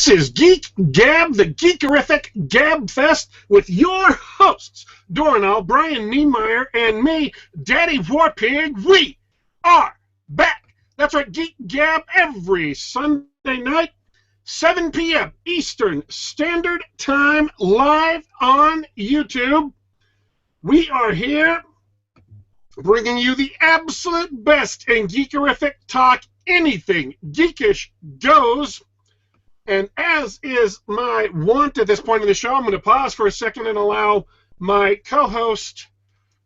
This is Geek Gab, the Geekerific Gab Fest, with your hosts, Dornall, Brian Niemeyer, and me, Daddy Warpig. We are back. That's right, Geek Gab every Sunday night, 7 p.m. Eastern Standard Time, live on YouTube. We are here bringing you the absolute best in Geekerific talk. Anything geekish goes. And as is my wont at this point in the show, I'm going to pause for a second and allow my co-host,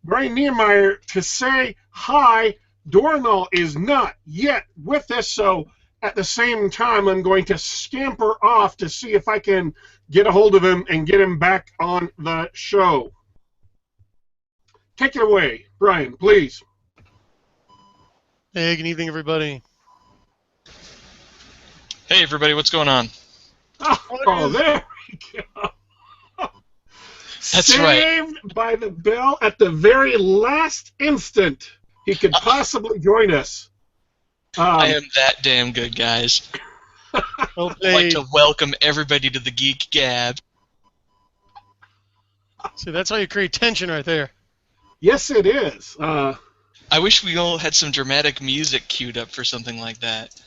Brian Niemeyer, to say hi. Dornall is not yet with us, so at the same time, I'm going to scamper off to see if I can get a hold of him and get him back on the show. Take it away, Brian, please. Hey, good evening, everybody. Hey, everybody, what's going on? Oh, there we go. That's Saved right. by the bell at the very last instant he could possibly join us. I am that damn good, guys. Well I'd like played. to welcome everybody to the Geek Gab. See, that's how you create tension right there. Yes, it is. I wish we all had some dramatic music queued up for something like that.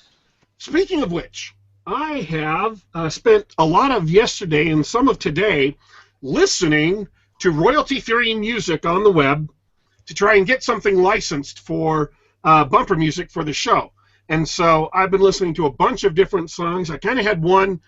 Speaking of which, I have spent a lot of yesterday and some of today listening to royalty-free music on the web to try and get something licensed for bumper music for the show. And so I've been listening to a bunch of different songs. I kind of had one,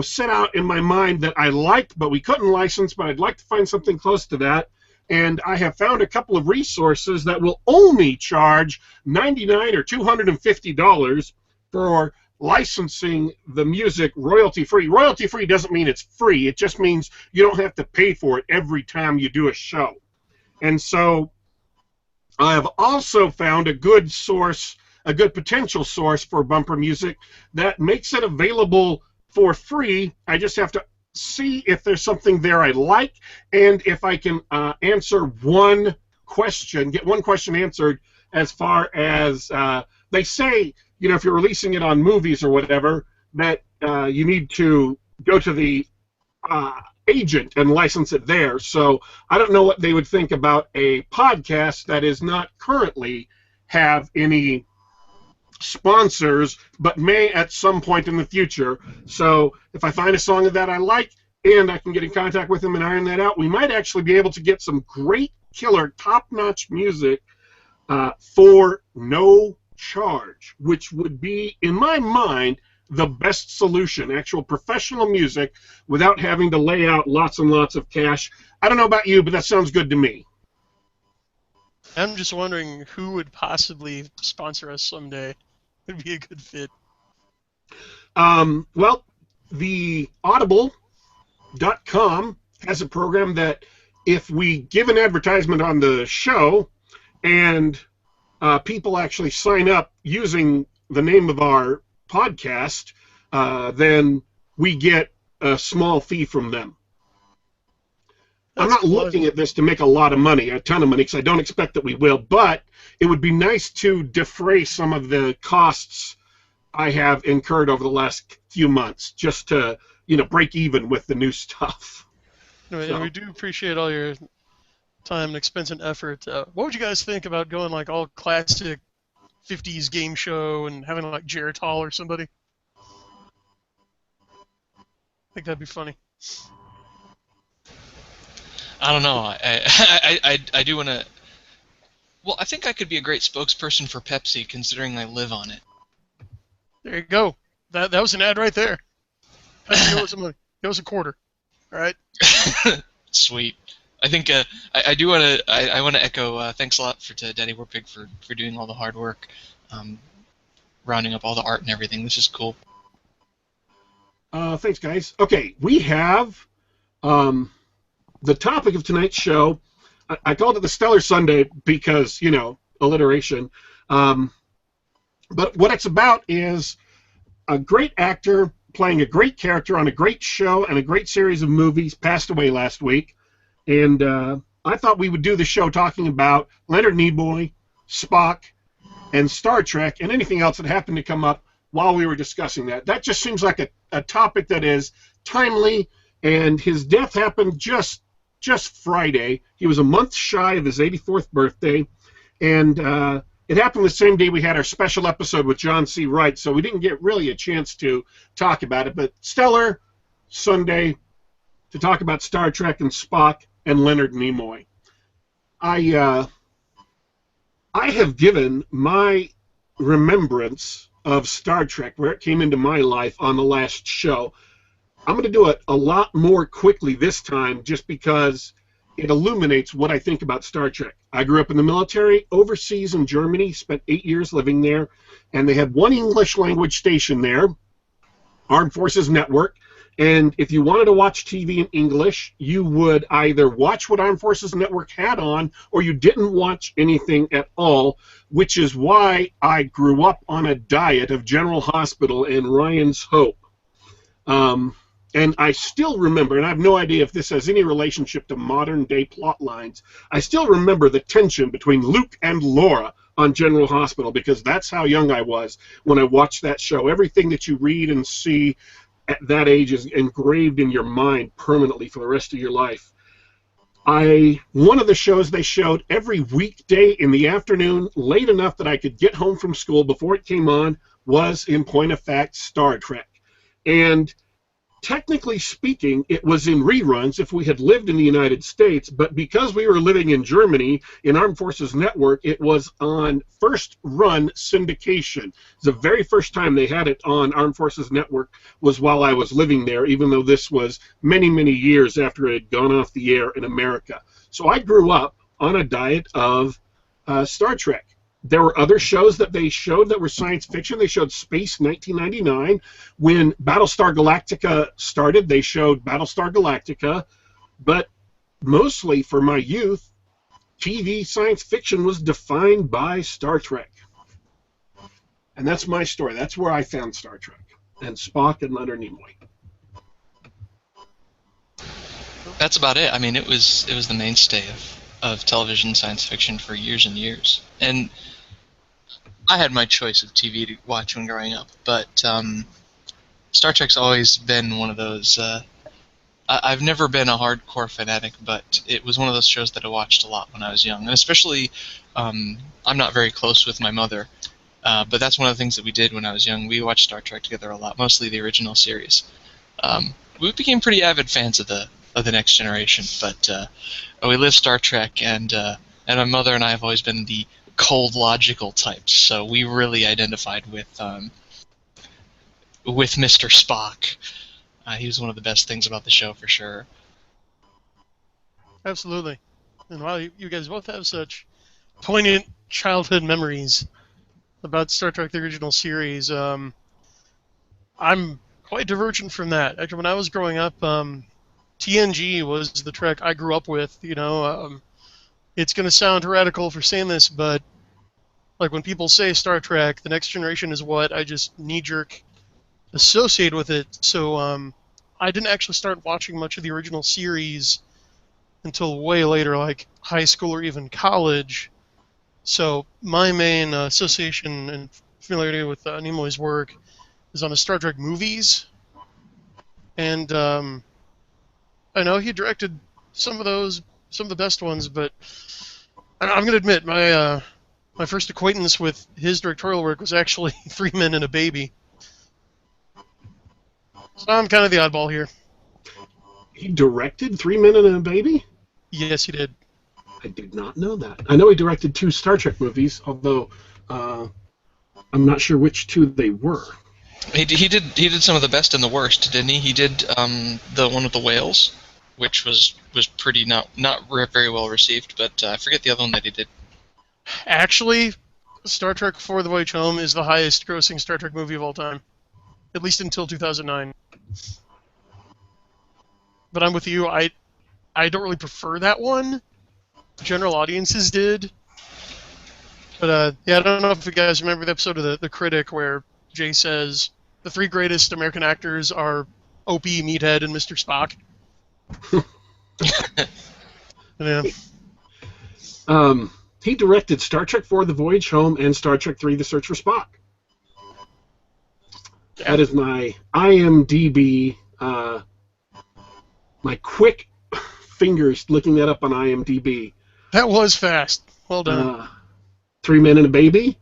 set out in my mind that I liked, but we couldn't license, but I'd like to find something close to that. And I have found a couple of resources that will only charge $99 or $250 for licensing the music royalty-free. Royalty-free doesn't mean it's free. It just means you don't have to pay for it every time you do a show. And so I have also found a good source, a good potential source for bumper music that makes it available for free. I just have to see if there's something there I like and if I can answer one question, get one question answered as far as they say, if you're releasing it on movies or whatever, that you need to go to the agent and license it there. So I don't know what they would think about a podcast that is not currently have any sponsors, but may at some point in the future. So if I find a song that I like and I can get in contact with them and iron that out, we might actually be able to get some great, killer, top-notch music for no charge, which would be, in my mind, the best solution, actual professional music without having to lay out lots and lots of cash. I don't know about you, but that sounds good to me. I'm just wondering who would possibly sponsor us someday. It'd be a good fit. Well, the Audible.com has a program that if we give an advertisement on the show and people actually sign up using the name of our podcast, then we get a small fee from them. I'm not looking at this to make a lot of money, a ton of money, because I don't expect that we will, but it would be nice to defray some of the costs I have incurred over the last few months, just to, break even with the new stuff. Anyway, and we do appreciate all your time and expense and effort. What would you guys think about going like all classic 50s game show and having like Geritol or somebody? I think that'd be funny. I don't know. I do want to... Well, I think I could be a great spokesperson for Pepsi, considering I live on it. There you go. That was an ad right there. It was a quarter. All right. Sweet. I think I do want to. I want to echo. Thanks a lot to Daddy Warpig for doing all the hard work, rounding up all the art and everything. This is cool. Thanks, guys. Okay, we have the topic of tonight's show. I called it the Stellar Sunday because, alliteration. But what it's about is a great actor playing a great character on a great show and a great series of movies passed away last week. And I thought we would do the show talking about Leonard Nimoy, Spock, and Star Trek, and anything else that happened to come up while we were discussing that. That just seems like a a topic that is timely, and his death happened just Friday. He was a month shy of his 84th birthday, and it happened the same day we had our special episode with John C. Wright, so we didn't get really a chance to talk about it. But stellar Sunday to talk about Star Trek and Spock and Leonard Nimoy. I have given my remembrance of Star Trek, where it came into my life on the last show. I'm going to do it a lot more quickly this time just because it illuminates what I think about Star Trek. I grew up in the military overseas in Germany, spent 8 years living there, and they had one English language station there, Armed Forces Network. And if you wanted to watch TV in English, you would either watch what Armed Forces Network had on, or you didn't watch anything at all, which is why I grew up on a diet of General Hospital and Ryan's Hope. And I still remember, and I have no idea if this has any relationship to modern-day plot lines, I still remember the tension between Luke and Laura on General Hospital, because that's how young I was when I watched that show. Everything that you read and see at that age is engraved in your mind permanently for the rest of your life. One of the shows they showed every weekday in the afternoon, late enough that I could get home from school before it came on, was, in point of fact, Star Trek. And technically speaking, it was in reruns if we had lived in the United States, but because we were living in Germany, in Armed Forces Network, it was on first-run syndication. The very first time they had it on Armed Forces Network was while I was living there, even though this was many, many years after it had gone off the air in America. So I grew up on a diet of Star Trek. There were other shows that they showed that were science fiction. They showed Space 1999. When Battlestar Galactica started, they showed Battlestar Galactica. But mostly for my youth, TV science fiction was defined by Star Trek. And that's my story. That's where I found Star Trek and Spock and Leonard Nimoy. That's about it. I mean, it was the mainstay of television science fiction for years and years. And I had my choice of TV to watch when growing up, but Star Trek's always been one of those. I've never been a hardcore fanatic, but it was one of those shows that I watched a lot when I was young. And especially, I'm not very close with my mother, but that's one of the things that we did when I was young. We watched Star Trek together a lot, mostly the original series. We became pretty avid fans of the Next Generation, but we lived Star Trek, and my mother and I have always been the cold, logical types, so we really identified with Mr. Spock. He was one of the best things about the show, for sure. Absolutely. And wow, you guys both have such poignant childhood memories about Star Trek, the original series. I'm quite divergent from that. Actually, when I was growing up, TNG was the Trek I grew up with. You know, it's going to sound heretical for saying this, but like when people say Star Trek, The Next Generation is what I just knee-jerk associate with it. So I didn't actually start watching much of the original series until way later, like high school or even college. So my main association and familiarity with Nimoy's work is on the Star Trek movies. And I know he directed some of those, some of the best ones, but I'm going to admit, my first acquaintance with his directorial work was actually Three Men and a Baby. So I'm kind of the oddball here. He directed Three Men and a Baby? Yes, he did. I did not know that. I know he directed 2 Star Trek movies, although I'm not sure which 2 they were. He did some of the best and the worst, didn't he? He did the one with the whales, which was pretty not very well received, but I forget the other one that he did. Actually, Star Trek For the Voyage Home is the highest grossing Star Trek movie of all time. At least until 2009. But I'm with you, I don't really prefer that one. General audiences did. But yeah, I don't know if you guys remember the episode of The Critic where Jay says the 3 greatest American actors are Opie, Meathead, and Mr. Spock. Yeah. He directed Star Trek IV: The Voyage Home and Star Trek III: The Search for Spock. That is my IMDb, my quick fingers looking that up on IMDb. That was fast. Well done. 3 Men and a Baby,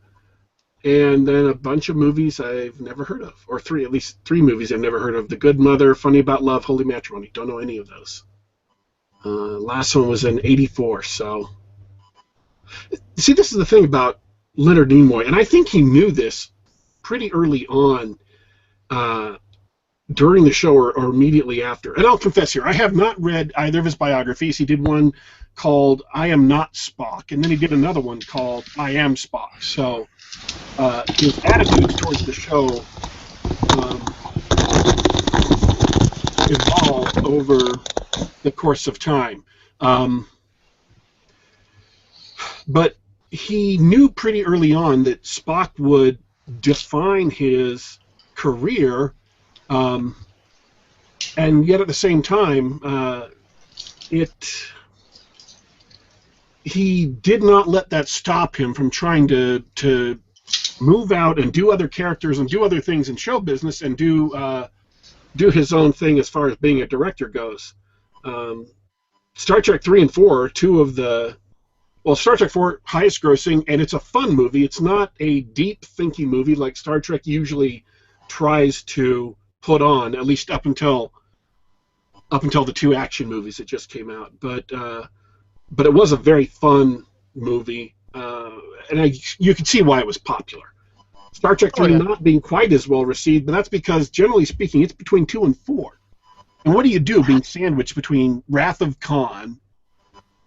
and then a bunch of movies I've never heard of, or at least three movies I've never heard of. The Good Mother, Funny About Love, Holy Matrimony. Don't know any of those. Last one was in '84, so... See, this is the thing about Leonard Nimoy, and I think he knew this pretty early on during the show or immediately after. And I'll confess here, I have not read either of his biographies. He did one called I Am Not Spock, and then he did another one called I Am Spock. So his attitudes towards the show evolved over the course of time. But he knew pretty early on that Spock would define his career, and yet at the same time, he did not let that stop him from trying to move out and do other characters and do other things in show business and do his own thing as far as being a director goes. Star Trek 3 and 4 are two of the... Well, Star Trek 4, highest grossing, and it's a fun movie. It's not a deep thinking movie like Star Trek usually tries to put on, at least up until the two action movies that just came out. But it was a very fun movie, and you can see why it was popular. Star Trek 3 not being quite as well received, but that's because, generally speaking, it's between 2 and 4. And what do you do being sandwiched between Wrath of Khan,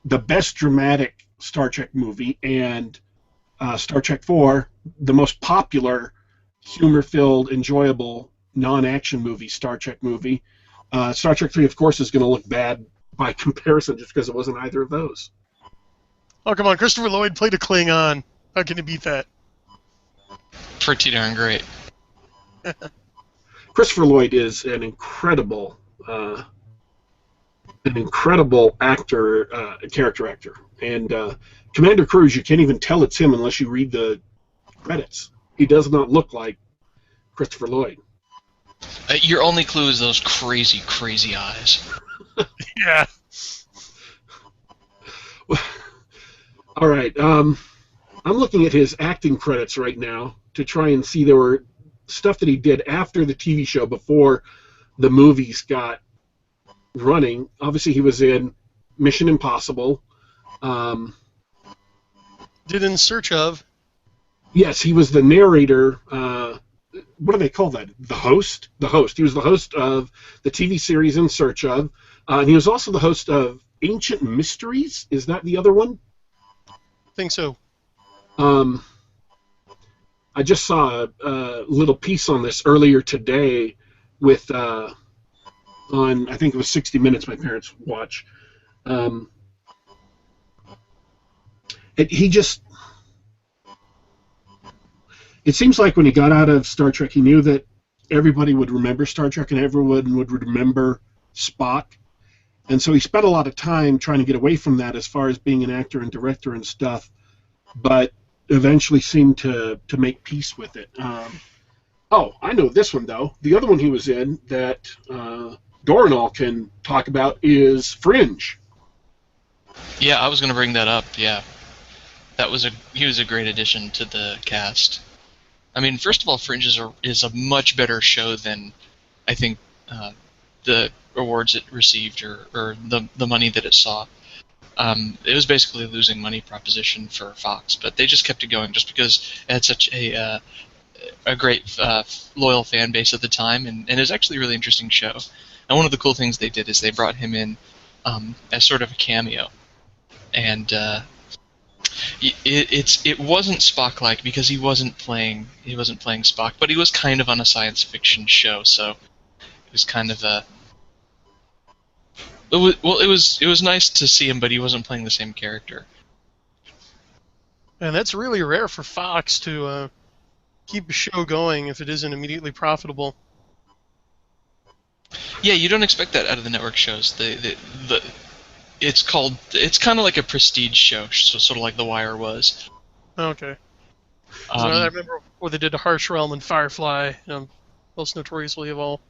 the best dramatic Star Trek movie, and Star Trek 4, the most popular, humor-filled, enjoyable, non-action movie, Star Trek movie? Star Trek 3, of course, is going to look bad by comparison just because it wasn't either of those. Oh, come on. Christopher Lloyd played a Klingon. How can you beat that? Pretty darn great. Christopher Lloyd is an incredible actor, character actor. And Commander Cruz, you can't even tell it's him unless you read the credits. He does not look like Christopher Lloyd. Your only clue is those crazy, crazy eyes. Yeah. All right. I'm looking at his acting credits right now to try and see. There were stuff that he did after the TV show, before the movies got running. Obviously, he was in Mission Impossible. Did In Search Of. Yes, he was the narrator. What do they call that? The host? The host. He was the host of the TV series In Search Of. And he was also the host of Ancient Mysteries. Is that the other one? I think so. I just saw a little piece on this earlier today with on, I think it was 60 Minutes my parents watch. It seems like when he got out of Star Trek, he knew that everybody would remember Star Trek and everyone would remember Spock. And so he spent a lot of time trying to get away from that as far as being an actor and director and stuff, but eventually seemed to make peace with it. Oh, I know this one, though. The other one he was in that Doranol can talk about is Fringe. Yeah, I was going to bring that up, yeah. He was a great addition to the cast. I mean, first of all, Fringe is a much better show than I think the awards it received or the money that it saw. It was basically a losing money proposition for Fox, but they just kept it going just because it had such a great loyal fan base at the time, and it's actually a really interesting show. And one of the cool things they did is they brought him in as sort of a cameo, and it wasn't Spock-like because he wasn't playing Spock, but he was kind of on a science fiction show, so it was kind of a. It was nice to see him, but he wasn't playing the same character. And that's really rare for Fox to keep a show going if it isn't immediately profitable. Yeah, you don't expect that out of the network shows. It's kind of like a prestige show, so sort of like The Wire was. Okay. So I remember what they did to Harsh Realm and Firefly. most notoriously of all.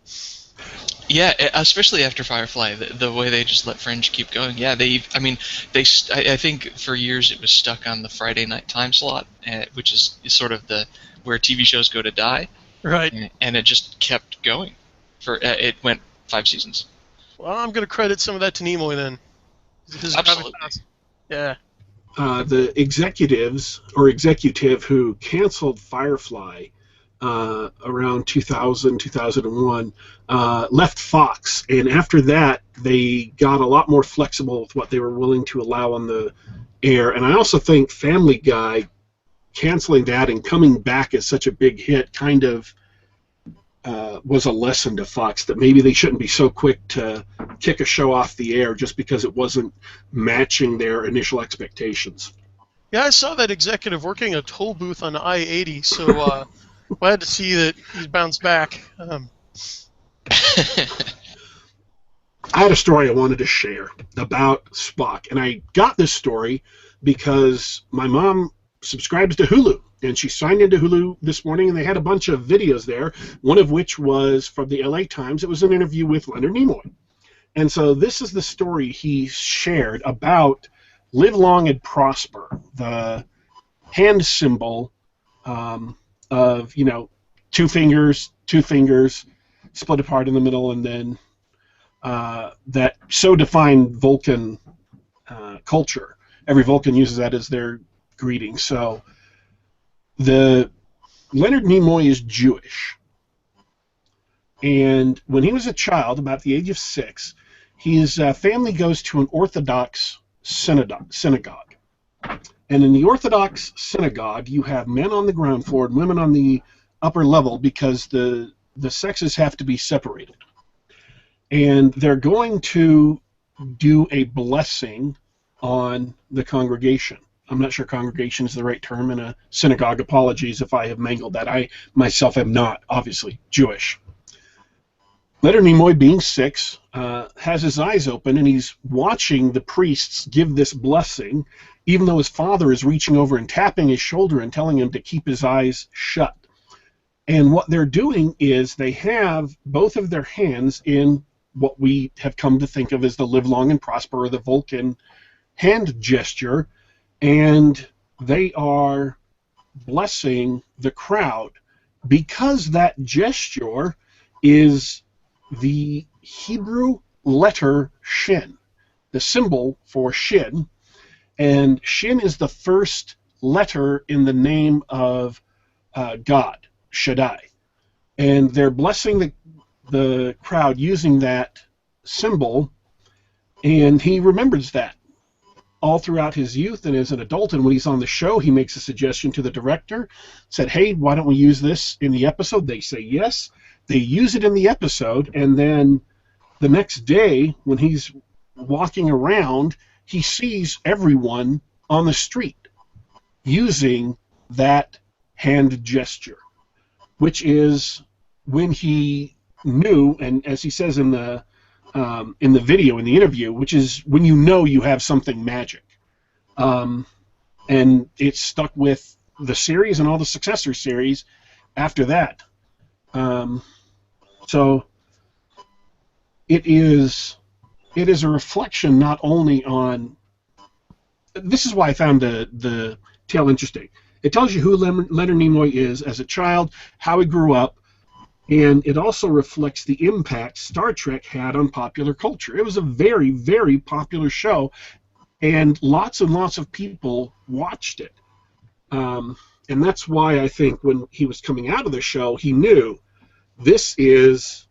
Yeah, especially after Firefly, the way they just let Fringe keep going. Yeah, I think for years it was stuck on the Friday night time slot, which is sort of where TV shows go to die. Right. And it just kept going. It went 5 seasons. Well, I'm going to credit some of that to Nimoy then. Absolutely. Yeah. The executive who canceled Firefly around 2000, 2001, left Fox. And after that, they got a lot more flexible with what they were willing to allow on the air. And I also think Family Guy canceling that and coming back as such a big hit kind of was a lesson to Fox that maybe they shouldn't be so quick to kick a show off the air just because it wasn't matching their initial expectations. Yeah, I saw that executive working a toll booth on I-80, so glad to see that he's bounced back. I had a story I wanted to share about Spock, and I got this story because my mom subscribes to Hulu, and she signed into Hulu this morning, and they had a bunch of videos there, one of which was from the LA Times. It was an interview with Leonard Nimoy. And so this is the story he shared about Live Long and Prosper, the hand symbol of, two fingers, split apart in the middle, and then that so defined Vulcan culture. Every Vulcan uses that as their greeting. So Leonard Nimoy is Jewish. And when he was a child, about the age of 6, his family goes to an Orthodox synagogue. And in the Orthodox synagogue, you have men on the ground floor and women on the upper level because the sexes have to be separated. And they're going to do a blessing on the congregation. I'm not sure congregation is the right term in a synagogue. Apologies if I have mangled that. I myself am not, obviously, Jewish. Leonard Nimoy, being 6, has his eyes open, and he's watching the priests give this blessing, even though his father is reaching over and tapping his shoulder and telling him to keep his eyes shut. And what they're doing is they have both of their hands in what we have come to think of as the Live Long and Prosper, or the Vulcan hand gesture, and they are blessing the crowd because that gesture is the Hebrew letter Shin, the symbol for Shin, and Shin is the first letter in the name of God, Shaddai, and they're blessing the crowd using that symbol, and he remembers that all throughout his youth and as an adult. And when he's on the show, he makes a suggestion to the director, said, hey, why don't we use this in the episode? They say yes. They use it in the episode, and then the next day when he's walking around, he sees everyone on the street using that hand gesture, which is when he knew, and as he says in the video, in the interview, which is when you know you have something magic. And it's stuck with the series and all the successor series after that. So it is a reflection not only on... This is why I found the tale interesting. It tells you who Leonard Nimoy is as a child, how he grew up, and it also reflects the impact Star Trek had on popular culture. It was a very, very popular show, and lots of people watched it. And that's why I think when he was coming out of the show, he knew this is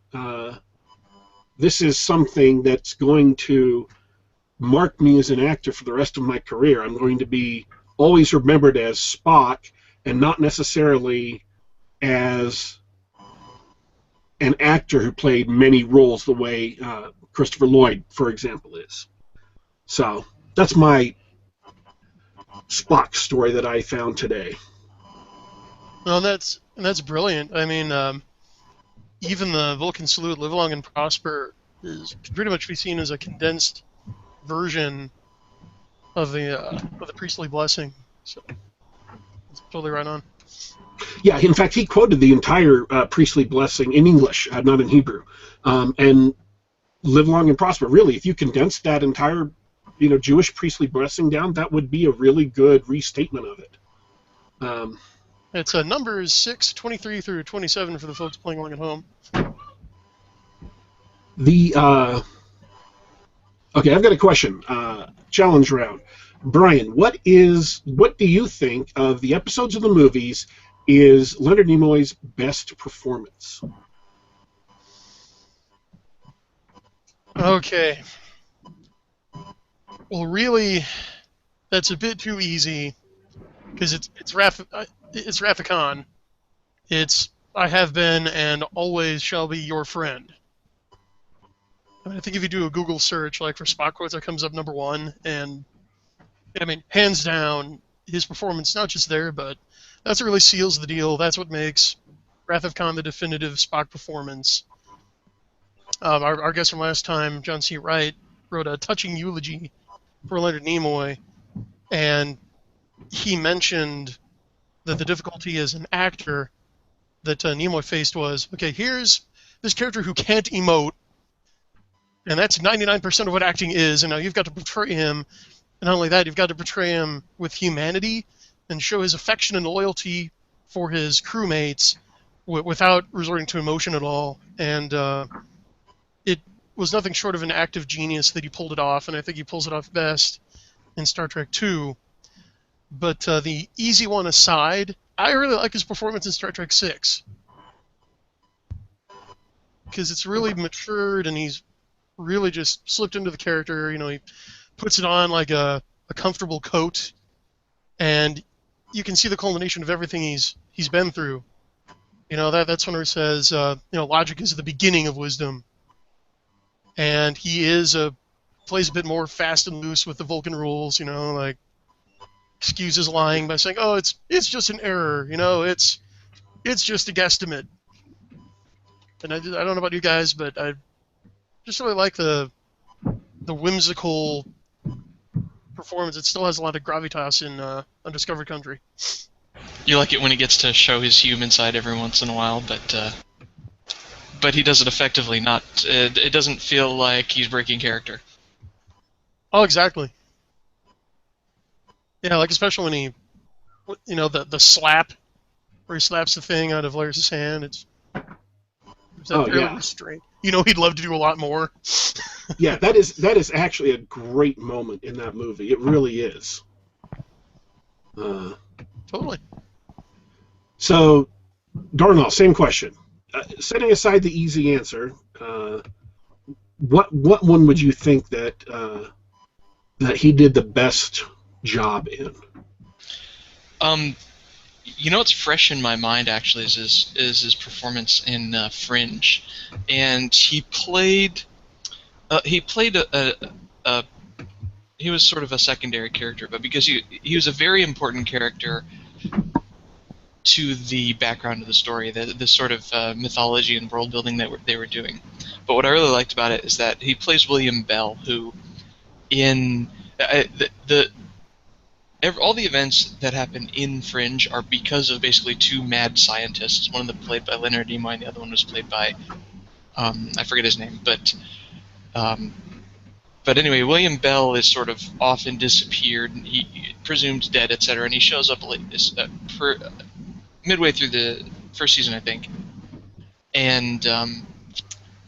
something that's going to mark me as an actor for the rest of my career. I'm going to be always remembered as Spock and not necessarily as an actor who played many roles the way Christopher Lloyd, for example, is. So that's my Spock story that I found today. Well, that's brilliant. I mean, even the Vulcan salute, "Live Long and Prosper," can pretty much be seen as a condensed version of the priestly blessing. So it's totally right on. Yeah, in fact, he quoted the entire priestly blessing in English, not in Hebrew, and live long and prosper. Really, if you condensed that entire, Jewish priestly blessing down, that would be a really good restatement of it. It's Numbers 6:23 through 27 for the folks playing along at home. Okay, I've got a question. Challenge round. Brian, what do you think of the episodes of the movies is Leonard Nimoy's best performance? Okay. Well, really, that's a bit too easy because it's Wrath of Khan. It's I have been and always shall be your friend. I think if you do a Google search, like for Spock quotes, that comes up number one, and hands down, his performance not just there, but that's what really seals the deal. That's what makes Wrath of Khan the definitive Spock performance. Our guest from last time, John C. Wright, wrote a touching eulogy for Leonard Nimoy, and he mentioned that the difficulty as an actor that Nimoy faced was, okay, here's this character who can't emote, and that's 99% of what acting is, and now you've got to portray him, and not only that, you've got to portray him with humanity and show his affection and loyalty for his crewmates without resorting to emotion at all. And it was nothing short of an act of genius that he pulled it off, and I think he pulls it off best in Star Trek II. But the easy one aside, I really like his performance in Star Trek VI. Because it's really matured, and he's really just slipped into the character. He puts it on like a comfortable coat, and you can see the culmination of everything he's been through. That's when he says, logic is the beginning of wisdom. And he plays a bit more fast and loose with the Vulcan rules, like excuses lying by saying, oh, it's just an error, it's just a guesstimate. And I don't know about you guys, but I just really like the whimsical performance. It still has a lot of gravitas in Undiscovered Country. You like it when he gets to show his human side every once in a while, but he does it effectively. It doesn't feel like he's breaking character. Oh, exactly. Yeah, like especially when he, the slap, where he slaps the thing out of Laris' hand. It's fairly restrained. He'd love to do a lot more. Yeah, that is actually a great moment in that movie. It really is. Totally. So, Darnell, same question. Setting aside the easy answer, what one would you think that he did the best job in? What's fresh in my mind actually is his performance in Fringe, and he played he was sort of a secondary character, but because he was a very important character to the background of the story, the sort of mythology and world building that they were doing. But what I really liked about it is that he plays William Bell, who in all the events that happen in Fringe are because of basically two mad scientists. One of them played by Leonard Nimoy, and the other one was played by I forget his name, but anyway, William Bell is sort of often disappeared, and he presumed dead, etc. And he shows up midway through the first season, I think, and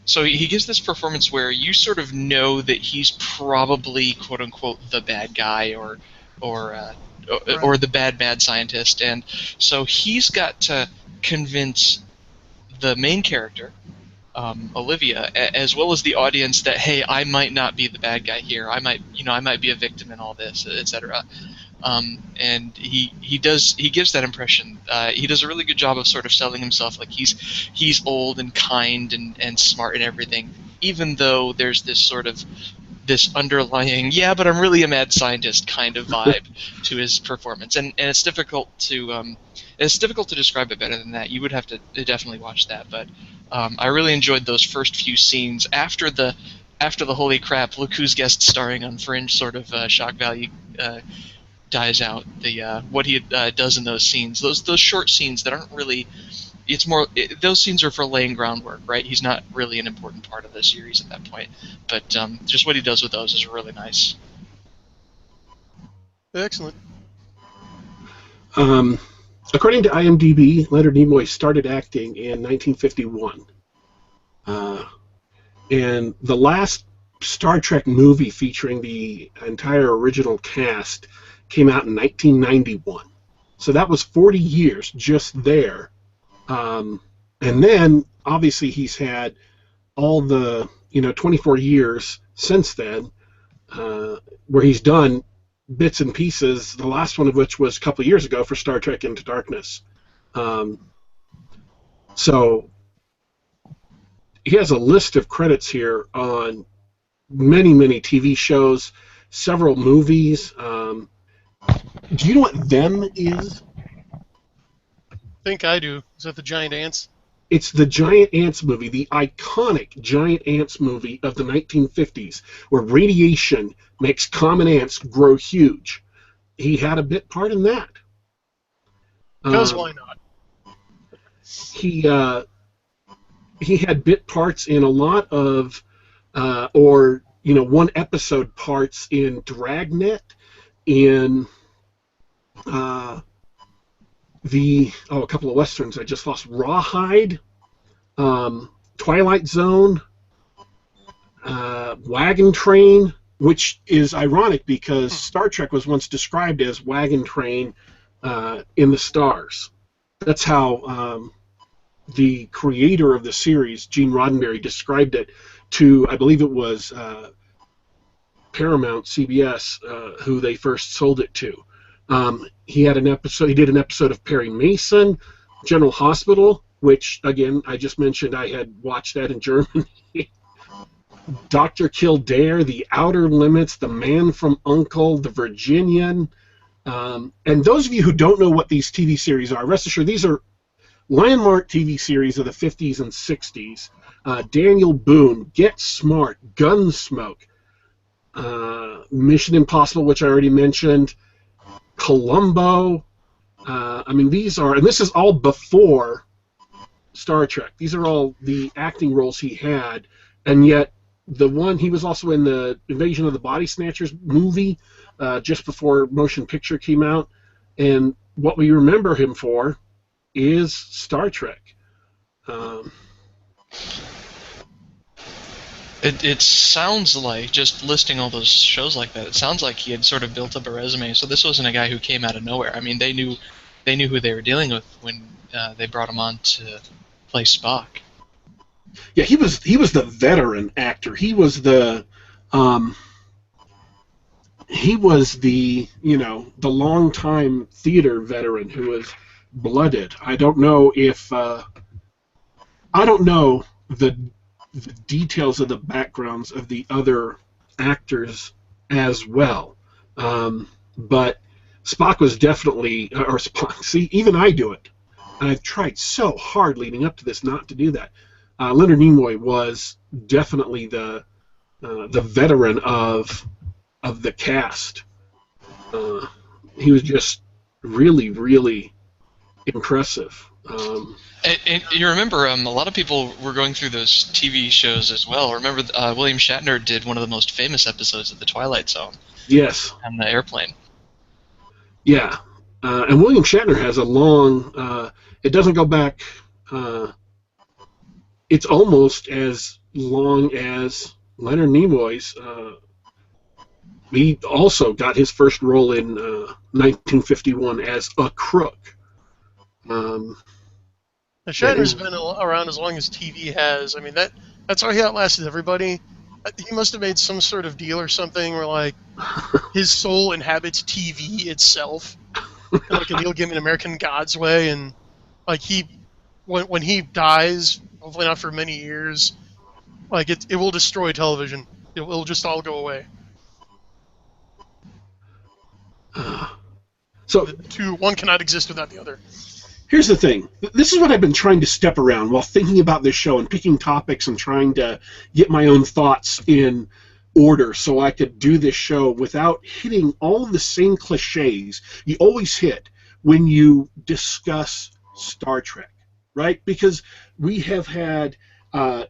so he gives this performance where you sort of know that he's probably quote unquote the bad guy or the bad mad scientist, and so he's got to convince the main character, Olivia, as well as the audience that, hey, I might not be the bad guy here. I might be a victim in all this, etc. And he gives that impression. He does a really good job of sort of selling himself like he's old and kind and smart and everything, even though there's this underlying, yeah, but I'm really a mad scientist kind of vibe to his performance, and it's difficult to describe it better than that. You would have to definitely watch that, but I really enjoyed those first few scenes after the holy crap, look who's guest starring on Fringe sort of shock value dies out. The what he does in those scenes, those short scenes that aren't really. It's more those scenes are for laying groundwork, right? He's not really an important part of the series at that point, but just what he does with those is really nice. Excellent. According to IMDb, Leonard Nimoy started acting in 1951. And the last Star Trek movie featuring the entire original cast came out in 1991. So that was 40 years just there. And then, obviously, he's had all the, 24 years since then, where he's done bits and pieces, the last one of which was a couple of years ago for Star Trek Into Darkness. So he has a list of credits here on many, many TV shows, several movies. Do you know what Them is? I think I do. Is that the giant ants? It's the Giant Ants movie, the iconic Giant Ants movie of the 1950s, where radiation makes common ants grow huge. He had a bit part in that. Because why not? He had bit parts in a lot of, one episode parts in Dragnet, in a couple of westerns I just lost, Rawhide, Twilight Zone, Wagon Train, which is ironic because Star Trek was once described as Wagon Train in the stars. That's how the creator of the series, Gene Roddenberry, described it to, I believe it was Paramount, CBS, who they first sold it to. He did an episode of Perry Mason, General Hospital, which, again, I just mentioned I had watched that in Germany. Dr. Kildare, The Outer Limits, The Man from U.N.C.L.E., The Virginian. And those of you who don't know what these TV series are, rest assured, these are landmark TV series of the 50s and 60s. Daniel Boone, Get Smart, Gunsmoke, Mission Impossible, which I already mentioned, Columbo. These are, and this is all before Star Trek. These are all the acting roles he had, and yet the one, he was also in the Invasion of the Body Snatchers movie just before motion picture came out, and what we remember him for is Star Trek. It sounds like, just listing all those shows like that, it sounds like he had sort of built up a resume. So this wasn't a guy who came out of nowhere. I mean, they knew who they were dealing with when they brought him on to play Spock. Yeah, he was the veteran actor. He was the the longtime theater veteran who was blooded. I don't know the details of the backgrounds of the other actors as well. But Spock was definitely, or Spock, see, even I do it. And I've tried so hard leading up to this not to do that. Leonard Nimoy was definitely the veteran of the cast. He was just really, really impressive. And you remember, a lot of people were going through those TV shows as well. Remember, William Shatner did one of the most famous episodes of The Twilight Zone. Yes. On the airplane. Yeah. And William Shatner has a long, it doesn't go back, it's almost as long as Leonard Nimoy's. He also got his first role in 1951 as a crook. Shatner's been around as long as TV has. I mean, that's how he outlasted everybody. He must have made some sort of deal or something where, like, his soul inhabits TV itself, like a Neil Gaiman American God's Way, and like when he dies, hopefully not for many years, like it will destroy television. It will just all go away. So one cannot exist without the other. Here's the thing. This is what I've been trying to step around while thinking about this show and picking topics and trying to get my own thoughts in order so I could do this show without hitting all the same cliches you always hit when you discuss Star Trek, right? Because we have had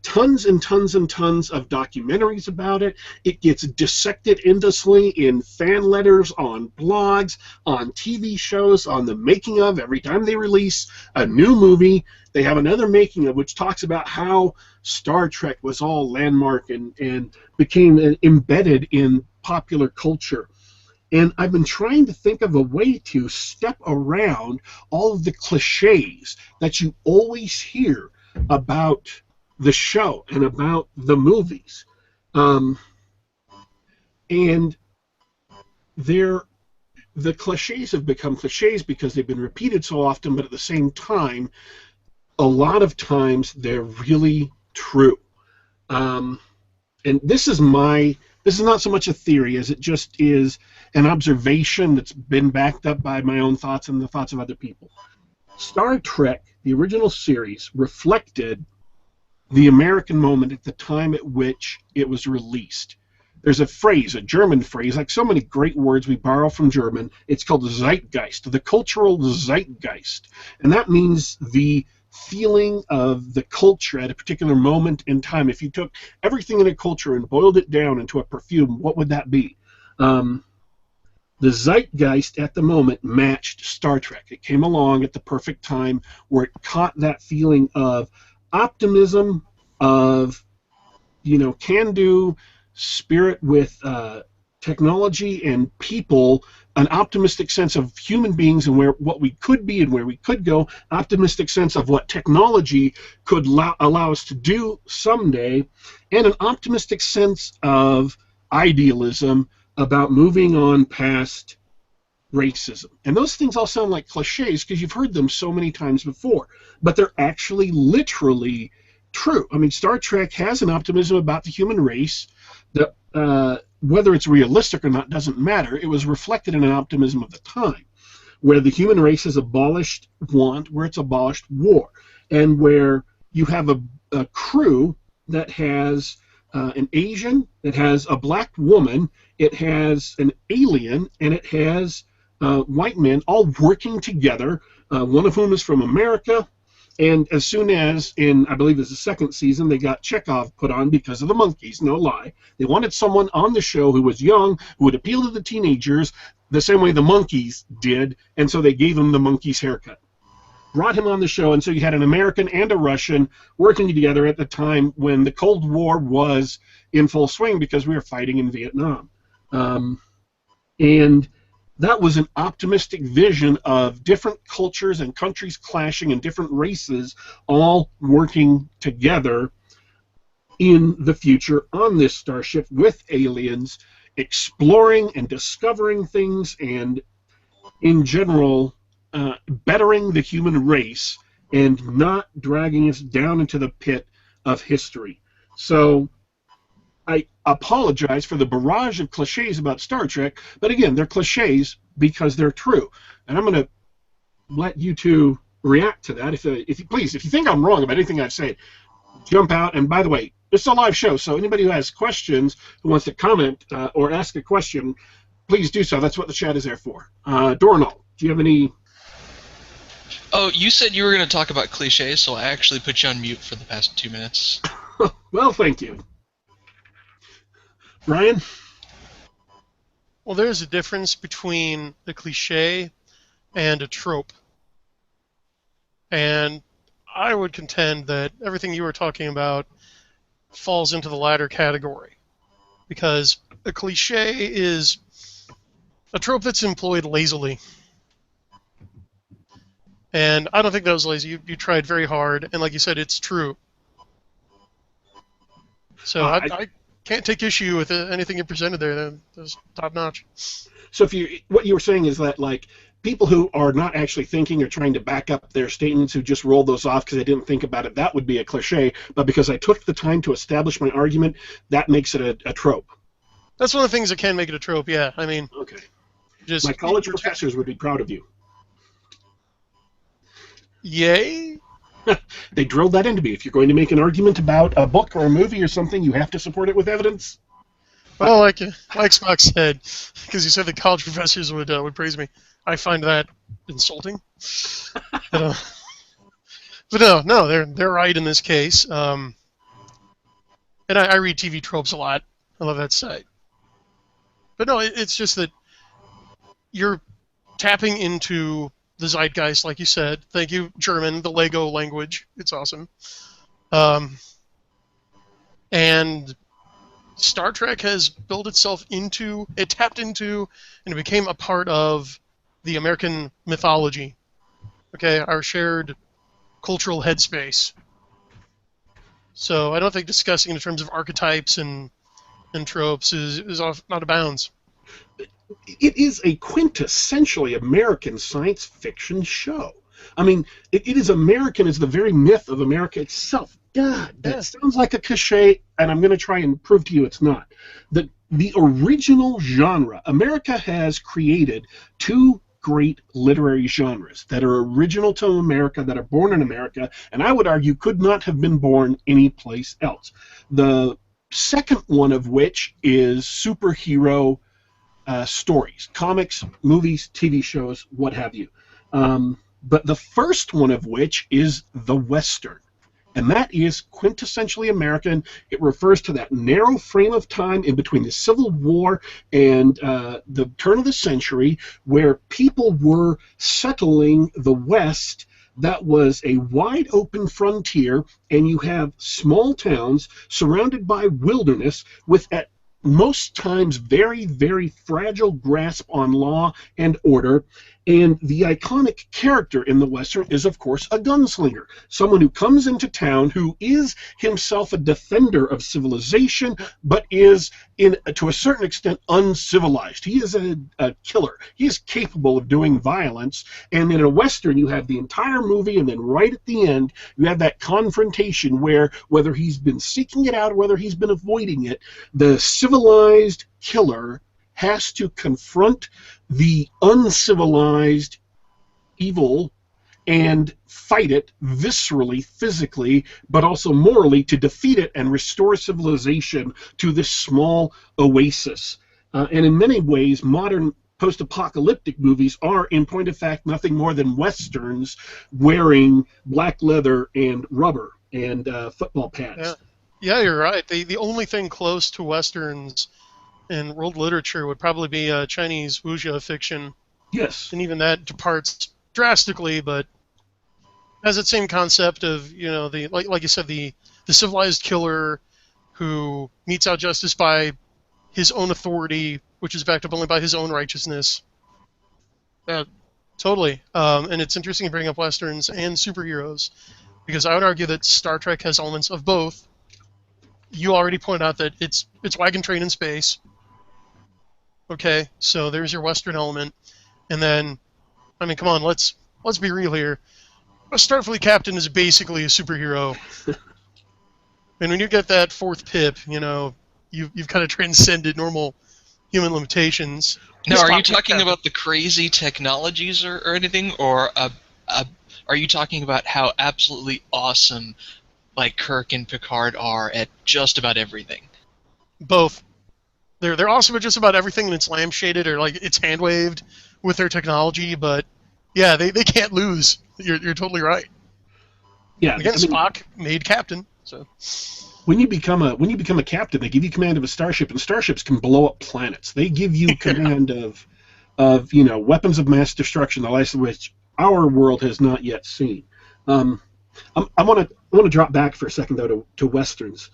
tons and tons and tons of documentaries about it. It gets dissected endlessly in fan letters, on blogs, on TV shows, on the making of. Every time they release a new movie, they have another making of which talks about how Star Trek was all landmark and became embedded in popular culture. And I've been trying to think of a way to step around all of the cliches that you always hear about the show and about the movies. And the cliches have become cliches because they've been repeated so often, but at the same time, a lot of times they're really true. And this is not so much a theory as it just is an observation that's been backed up by my own thoughts and the thoughts of other people. Star Trek, the original series, reflected the American moment at the time at which it was released. There's a phrase, a German phrase, like so many great words we borrow from German. It's called Zeitgeist, the cultural zeitgeist. And that means the feeling of the culture at a particular moment in time. If you took everything in a culture and boiled it down into a perfume, what would that be? The zeitgeist at the moment matched Star Trek. It came along at the perfect time where it caught that feeling of optimism, of can-do spirit with technology and people, an optimistic sense of human beings and what we could be and where we could go, optimistic sense of what technology could allow us to do someday, and an optimistic sense of idealism about moving on past racism. And those things all sound like cliches because you've heard them so many times before, but they're actually literally true. I mean, Star Trek has an optimism about the human race that whether it's realistic or not doesn't matter. It was reflected in an optimism of the time, where the human race has abolished want, where it's abolished war, and where you have a crew that has an Asian, it has a black woman, it has an alien, and it has white men all working together, one of whom is from America. And as soon as, in, I believe it's the second season, they got Chekhov put on because of the monkeys, no lie. They wanted someone on the show who was young, who would appeal to the teenagers the same way the monkeys did, and so they gave him the monkey's haircut. Brought him on the show, and so you had an American and a Russian working together at the time when the Cold War was in full swing because we were fighting in Vietnam. And that was an optimistic vision of different cultures and countries clashing and different races all working together in the future on this starship with aliens, exploring and discovering things and, in general, bettering the human race and not dragging us down into the pit of history. So I apologize for the barrage of cliches about Star Trek, but again, they're cliches because they're true. And I'm going to let you two react to that. If you please, if you think I'm wrong about anything I've said, jump out. And by the way, it's a live show, so anybody who has questions, who wants to comment or ask a question, please do so. That's what the chat is there for. Dornall, do you have any? Oh, you said you were going to talk about cliches, so I actually put you on mute for the past 2 minutes. Well, thank you. Brian? Well, there's a difference between a cliche and a trope. And I would contend that everything you were talking about falls into the latter category. Because a cliche is a trope that's employed lazily. And I don't think that was lazy. You tried very hard, and like you said, it's true. So I can't take issue with anything you presented there. That was top notch. So what you were saying is that, like, people who are not actually thinking or trying to back up their statements, who just roll those off because they didn't think about it, that would be a cliche. But because I took the time to establish my argument, that makes it a trope. That's one of the things that can make it a trope. Yeah, I mean, okay. Just my college professors would be proud of you. Yay. They drilled that into me. If you're going to make an argument about a book or a movie or something, you have to support it with evidence. Well, like Spock said, because he said that college professors would praise me. I find that insulting. But, no, they're right in this case. And I read TV tropes a lot. I love that site. But no, it's just that you're tapping into the zeitgeist, like you said. Thank you, German, the Lego language. It's awesome. And Star Trek has built itself into, it tapped into, and it became a part of the American mythology. Okay, our shared cultural headspace. So I don't think discussing in terms of archetypes and tropes is off, not a bounds. It is a quintessentially American science fiction show. I mean, it is American as the very myth of America itself. God, that sounds like a cliche, and I'm going to try and prove to you it's not. The original genre, America has created two great literary genres that are original to America, that are born in America, and I would argue could not have been born anyplace else. The second one of which is superhero stories, comics, movies, TV shows, what have you. But the first one of which is the Western. And that is quintessentially American. It refers to that narrow frame of time in between the Civil War and the turn of the century, where people were settling the West. That was a wide open frontier, and you have small towns surrounded by wilderness with, at most times, very, very fragile grasp on law and order. And the iconic character in the Western is, of course, a gunslinger, someone who comes into town who is himself a defender of civilization, but is, to a certain extent, uncivilized. He is a killer. He is capable of doing violence. And in a Western, you have the entire movie, and then right at the end, you have that confrontation where, whether he's been seeking it out or whether he's been avoiding it, the civilized killer has to confront the uncivilized evil and fight it viscerally, physically, but also morally to defeat it and restore civilization to this small oasis. And in many ways, modern post-apocalyptic movies are, in point of fact, nothing more than Westerns wearing black leather and rubber and football pads. Yeah, you're right. The only thing close to Westerns in world literature would probably be Chinese wuxia fiction. Yes. And even that departs drastically, but has that same concept of, like you said, the civilized killer who metes out justice by his own authority, which is backed up only by his own righteousness. Yeah, totally. And it's interesting to bring up Westerns and superheroes, because I would argue that Star Trek has elements of both. You already pointed out that it's wagon train in space. Okay, so there's your Western element, and then, I mean, come on, let's be real here. A Starfleet captain is basically a superhero, and when you get that fourth pip, you've kind of transcended normal human limitations. Now, are you talking about the crazy technologies or anything, or are you talking about how absolutely awesome, like Kirk and Picard are at just about everything? Both. They're awesome at just about everything, and it's lampshaded or like it's hand waved with their technology. But yeah, they can't lose. You're totally right. Yeah. Again, Spock made captain. So when you become a captain, they give you command of a starship, and starships can blow up planets. They give you command of weapons of mass destruction, the likes of which our world has not yet seen. I want to drop back for a second though to Westerns.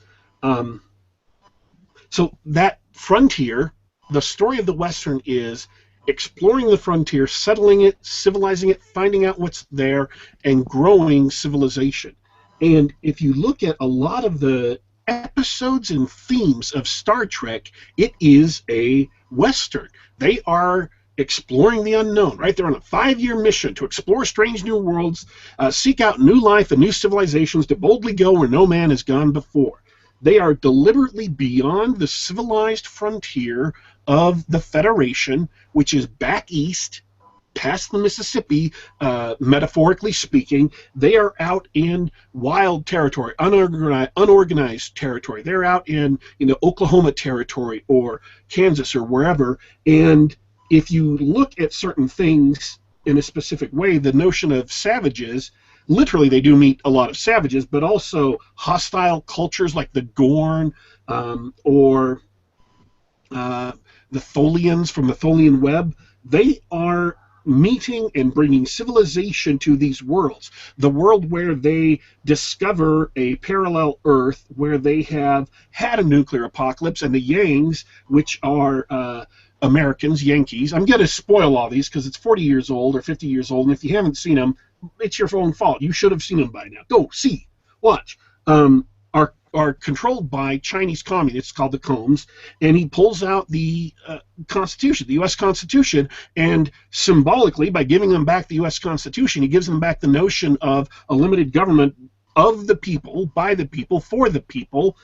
So that frontier, the story of the Western is exploring the frontier, settling it, civilizing it, finding out what's there, and growing civilization. And if you look at a lot of the episodes and themes of Star Trek, it is a Western. They are exploring the unknown, right? They're on a 5-year mission to explore strange new worlds, seek out new life and new civilizations, to boldly go where no man has gone before. They are deliberately beyond the civilized frontier of the Federation, which is back east, past the Mississippi, metaphorically speaking. They are out in wild territory, unorganized territory. They're out in, Oklahoma territory or Kansas or wherever. And if you look at certain things in a specific way, the notion of savages, literally they do meet a lot of savages, but also hostile cultures like the Gorn, or the Tholians from the Tholian web. They are meeting and bringing civilization to these worlds. The world where they discover a parallel Earth where they have had a nuclear apocalypse, and the Yangs, which are Americans, Yankees. I'm going to spoil all these because it's 40 years old or 50 years old, and if you haven't seen them, it's your own fault. You should have seen them by now. Go, see, watch. Are controlled by Chinese communists called the Combs, and he pulls out the Constitution, the U.S. Constitution, and symbolically, by giving them back the U.S. Constitution, he gives them back the notion of a limited government of the people, by the people, for the people,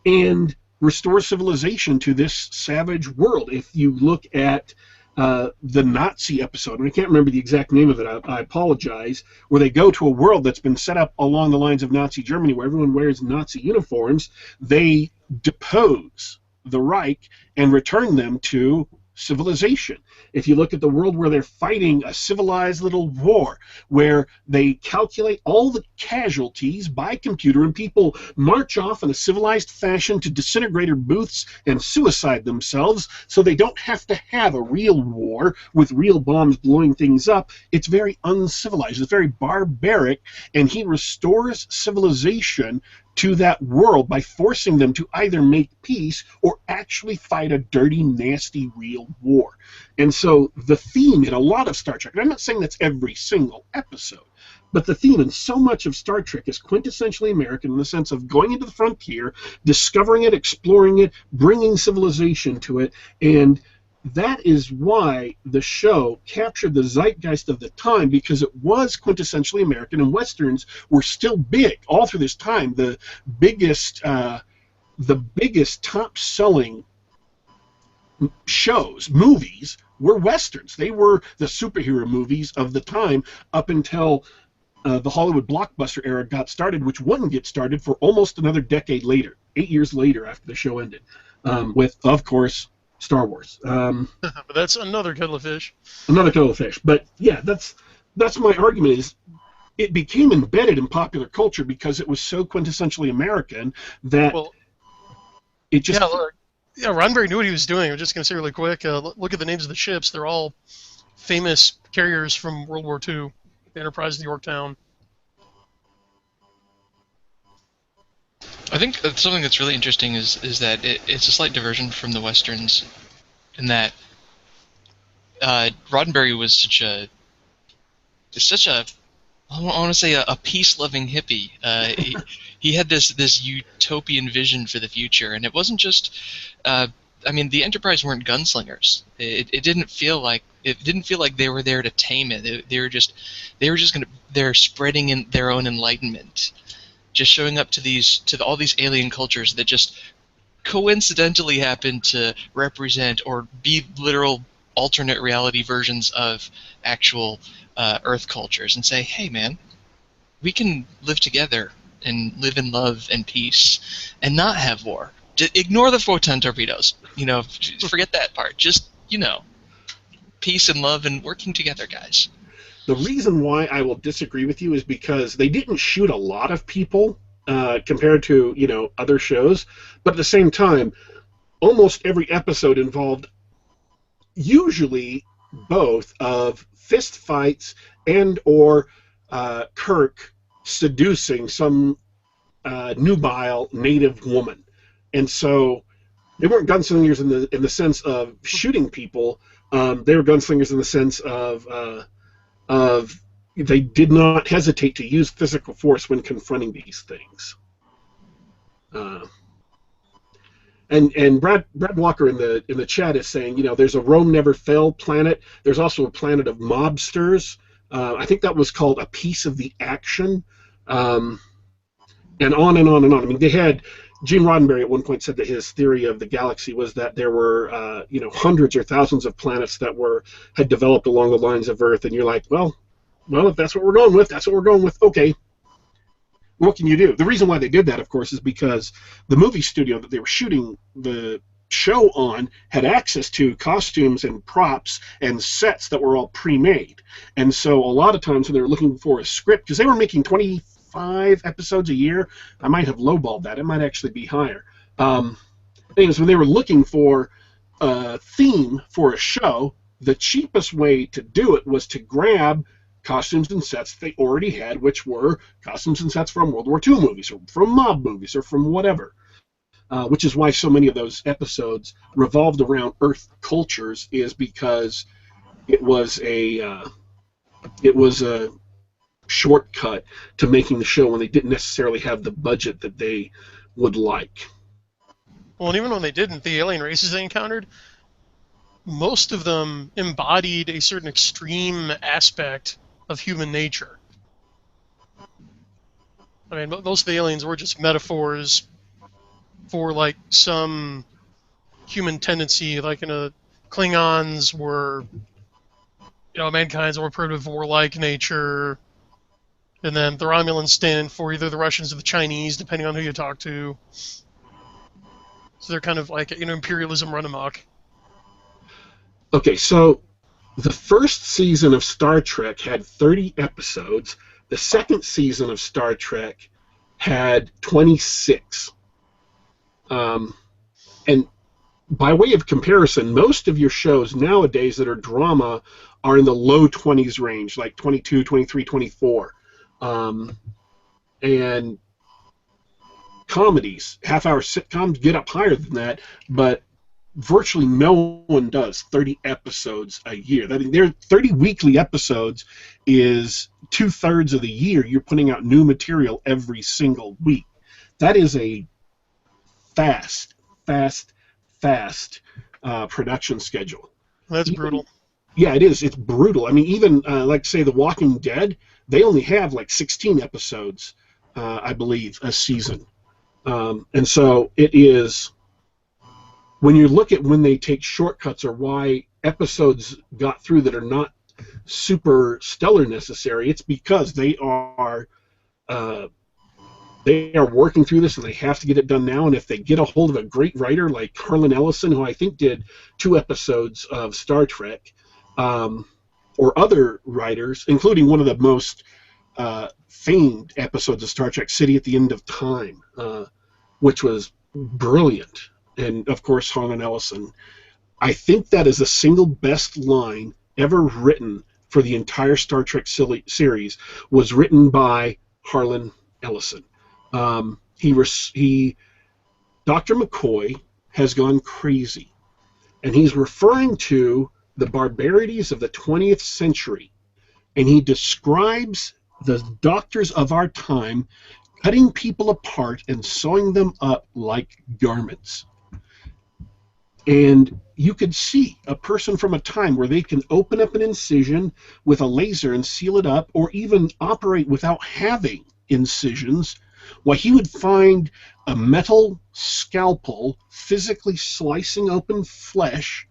and restores civilization to this savage world. If you look at the Nazi episode, and I can't remember the exact name of it, I apologize, where they go to a world that's been set up along the lines of Nazi Germany, where everyone wears Nazi uniforms. They depose the Reich and return them to civilization. If you look at the world where they're fighting a civilized little war, where they calculate all the casualties by computer and people march off in a civilized fashion to disintegrator booths and suicide themselves so they don't have to have a real war with real bombs blowing things up, it's very uncivilized, it's very barbaric, and he restores civilization to that world by forcing them to either make peace or actually fight a dirty, nasty, real war. And so the theme in a lot of Star Trek, and I'm not saying that's every single episode, but the theme in so much of Star Trek is quintessentially American in the sense of going into the frontier, discovering it, exploring it, bringing civilization to it, and that is why the show captured the zeitgeist of the time, because it was quintessentially American, and Westerns were still big all through this time. The biggest top-selling shows, movies, were Westerns. They were the superhero movies of the time up until the Hollywood blockbuster era got started, which wouldn't get started for almost another decade later, 8 years later after the show ended, with, of course, Star Wars. But that's another kettle of fish. Another kettle of fish. But yeah, that's my argument, is it became embedded in popular culture because it was so quintessentially American that it just... Yeah, Roddenberry knew what he was doing. I'm just going to say really quick, look at the names of the ships. They're all famous carriers from World War II. The Enterprise, the Yorktown. I think something that's really interesting is that it's a slight diversion from the Westerns, in that Roddenberry was such a I want to say a peace-loving hippie. He had this utopian vision for the future, and it wasn't just. I mean, the Enterprise weren't gunslingers. It didn't feel like they were there to tame it. They're spreading in their own enlightenment, just showing up to all these alien cultures that just coincidentally happen to represent or be literal alternate reality versions of actual Earth cultures, and say, hey man, we can live together and live in love and peace and not have war. Ignore the photon torpedoes. Forget that part. Just, peace and love and working together, guys. The reason why I will disagree with you is because they didn't shoot a lot of people compared to, other shows, but at the same time, almost every episode involved usually both of fist fights and or Kirk seducing some nubile native woman. And so they weren't gunslingers in the sense of shooting people. They were gunslingers in the sense of they did not hesitate to use physical force when confronting these things. And Brad Walker in the chat is saying, there's a Rome Never Fell planet. There's also a planet of mobsters. I think that was called A Piece of the Action. and on and on and on. I mean, they had Gene Roddenberry at one point said that his theory of the galaxy was that there were, hundreds or thousands of planets that had developed along the lines of Earth, and you're like, well, if that's what we're going with, that's what we're going with. Okay, what can you do? The reason why they did that, of course, is because the movie studio that they were shooting the show on had access to costumes and props and sets that were all pre-made. And so a lot of times when they were looking for a script, because they were making 25 episodes a year, I might have lowballed that. It might actually be higher. Anyways, when they were looking for a theme for a show, the cheapest way to do it was to grab costumes and sets they already had, which were costumes and sets from World War II movies or from mob movies or from whatever. Which is why so many of those episodes revolved around Earth cultures, is because it was a shortcut to making the show when they didn't necessarily have the budget that they would like. Well, and even when they didn't, the alien races they encountered, most of them embodied a certain extreme aspect of human nature. I mean, most of the aliens were just metaphors for like some human tendency, like Klingons were, mankind's more primitive warlike nature, and then the Romulans stand for either the Russians or the Chinese, depending on who you talk to. So they're kind of like imperialism run amok. Okay, so the first season of Star Trek had 30 episodes. The second season of Star Trek had 26. And by way of comparison, most of your shows nowadays that are drama are in the low 20s range, like 22, 23, 24. And comedies, half-hour sitcoms get up higher than that, but virtually no one does 30 episodes a year. I mean, 30 weekly episodes is 2/3 of the year. You're putting out new material every single week. That is a fast production schedule. That's brutal. Yeah, it is. It's brutal. I mean, even like say The Walking Dead, they only have like 16 episodes, I believe, a season. And so it is, when you look at when they take shortcuts or why episodes got through that are not super stellar necessary, it's because they are working through this and they have to get it done now. And if they get a hold of a great writer like Harlan Ellison, who I think did 2 episodes of Star Trek, or other writers, including one of the most famed episodes of Star Trek, City at the End of Time, which was brilliant. And, of course, Harlan Ellison. I think that is the single best line ever written for the entire Star Trek series, was written by Harlan Ellison. Dr. McCoy has gone crazy, and he's referring to the barbarities of the 20th century, and he describes the doctors of our time cutting people apart and sewing them up like garments. And you could see a person from a time where they can open up an incision with a laser and seal it up, or even operate without having incisions. Well, he would find a metal scalpel physically slicing open flesh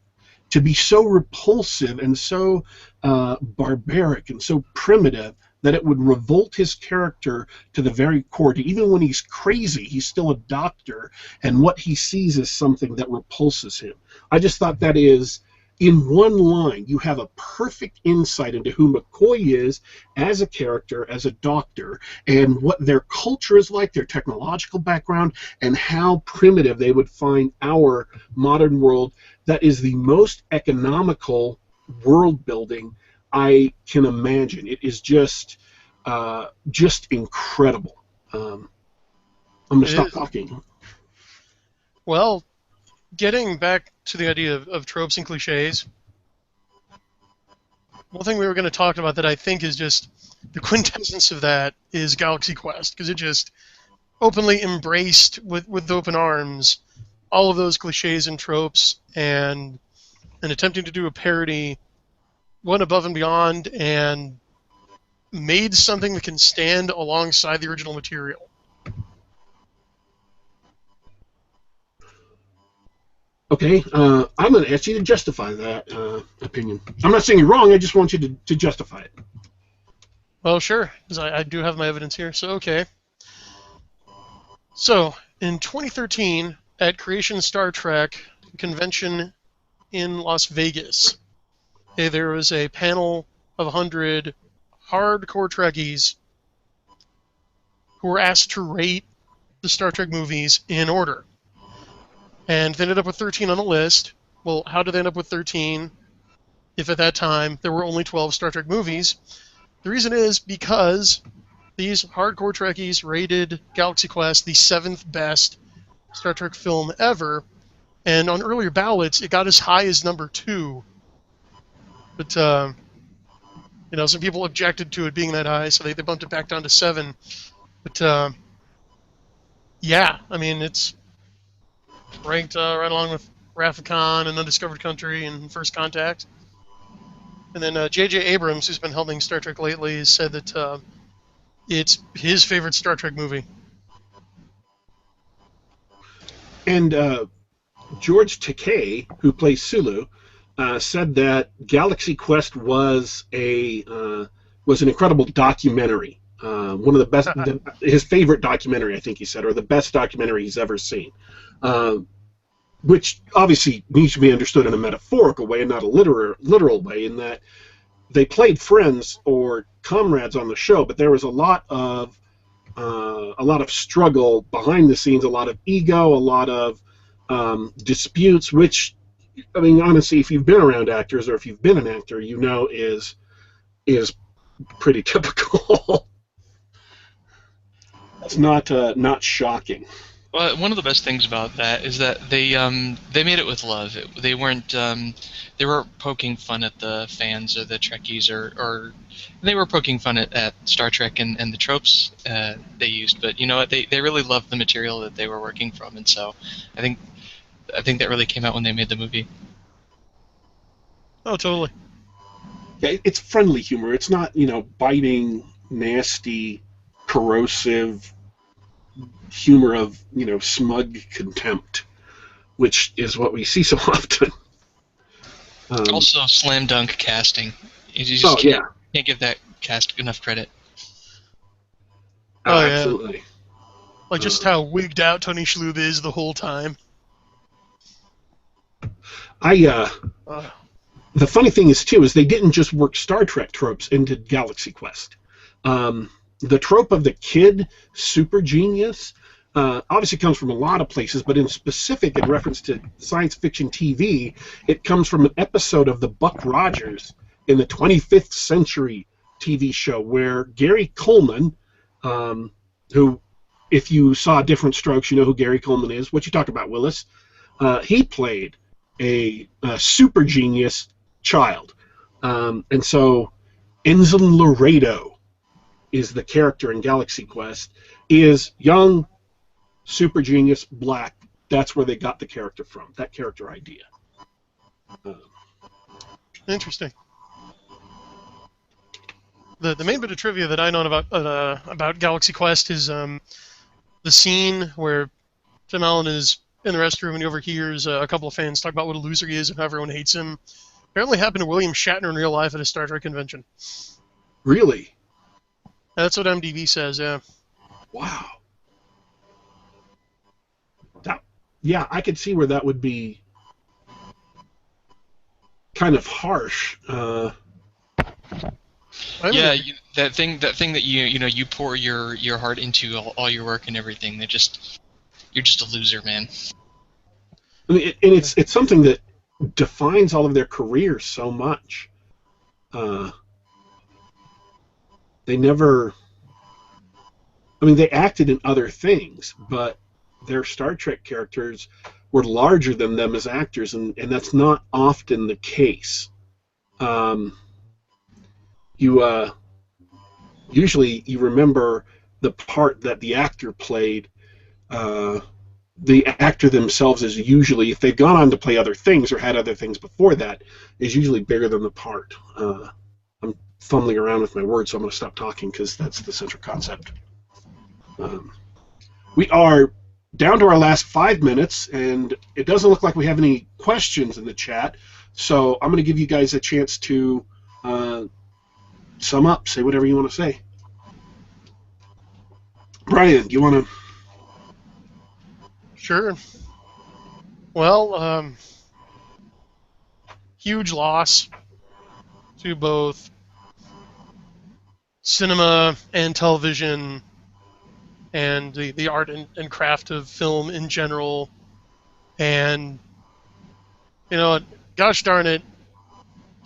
to be so repulsive and so barbaric and so primitive that it would revolt his character to the very core. Even when he's crazy, he's still a doctor, and what he sees is something that repulses him. I just thought that is, in one line, you have a perfect insight into who McCoy is as a character, as a doctor, and what their culture is like, their technological background, and how primitive they would find our modern world that is the most economical world building I can imagine. It is just incredible. I'm going to stop talking. Well, getting back to the idea of tropes and cliches, one thing we were going to talk about that I think is just the quintessence of that is Galaxy Quest, because it just openly embraced with open arms all of those cliches and tropes, and attempting to do a parody, went above and beyond and made something that can stand alongside the original material. Okay, I'm going to ask you to justify that opinion. I'm not saying you're wrong. I just want you to justify it. Well, sure, because I do have my evidence here. So, okay. So, in 2013, at Creation Star Trek convention in Las Vegas, okay, there was a panel of 100 hardcore Trekkies who were asked to rate the Star Trek movies in order. And they ended up with 13 on the list. Well, how did they end up with 13 if at that time there were only 12 Star Trek movies? The reason is because these hardcore Trekkies rated Galaxy Quest the 7th best Star Trek film ever, and on earlier ballots it got as high as number 2. But some people objected to it being that high, so they bumped it back down to 7. But yeah, I mean, it's ranked right along with Wrath of Khan and Undiscovered Country and First Contact. And then J.J. Abrams, who's been helming Star Trek lately, has said that it's his favorite Star Trek movie. And George Takei, who plays Sulu, said that Galaxy Quest was an incredible documentary. One of the best, his favorite documentary, I think he said, or the best documentary he's ever seen. Which obviously needs to be understood in a metaphorical way and not a literal way, in that they played friends or comrades on the show, but there was a lot of struggle behind the scenes, a lot of ego, a lot of disputes, which, I mean, honestly, if you've been around actors or if you've been an actor, you know is pretty typical. It's not shocking. Well, one of the best things about that is that they made it with love. They weren't poking fun at the fans or the Trekkies, or they were poking fun at Star Trek and the tropes they used. But you know what? They really loved the material that they were working from, and so I think that really came out when they made the movie. Oh, totally. Yeah, it's friendly humor. It's not, biting, nasty, corrosive humor of, smug contempt, which is what we see so often. Also, slam dunk casting. You just can't give that cast enough credit. Oh, absolutely. Yeah. Like just how wigged out Tony Shalhoub is the whole time. The funny thing is, too, is they didn't just work Star Trek tropes into Galaxy Quest. The trope of the kid super genius obviously comes from a lot of places, but in specific, in reference to science fiction TV, it comes from an episode of the Buck Rogers in the 25th Century TV show, where Gary Coleman, who, if you saw Different Strokes, you know who Gary Coleman is. What you talk about, Willis? He played a super genius child. And so Ensign Laredo is the character in Galaxy Quest, is young, super genius, black. That's where they got the character from, that character idea. Interesting. The main bit of trivia that I know about Galaxy Quest is the scene where Tim Allen is in the restroom and he overhears a couple of fans talk about what a loser he is and how everyone hates him. Apparently happened to William Shatner in real life at a Star Trek convention. Really? That's what MDB says, yeah. Wow. Yeah, I could see where that would be kind of harsh. That thing that you pour your heart into, all your work and everything. You're just a loser, man. I mean, and it's something that defines all of their careers so much. They never. I mean, they acted in other things, but their Star Trek characters were larger than them as actors, and that's not often the case. Usually you remember the part that the actor played. The actor themselves is usually, if they've gone on to play other things or had other things before that, is usually bigger than the part. I'm fumbling around with my words, so I'm going to stop talking because that's the central concept. We are down to our last 5 minutes, and it doesn't look like we have any questions in the chat. So I'm going to give you guys a chance to sum up, say whatever you want to say. Brian, do you want to? Sure. Well, huge loss to both cinema and television and the art and craft of film in general. And, you know, gosh darn it,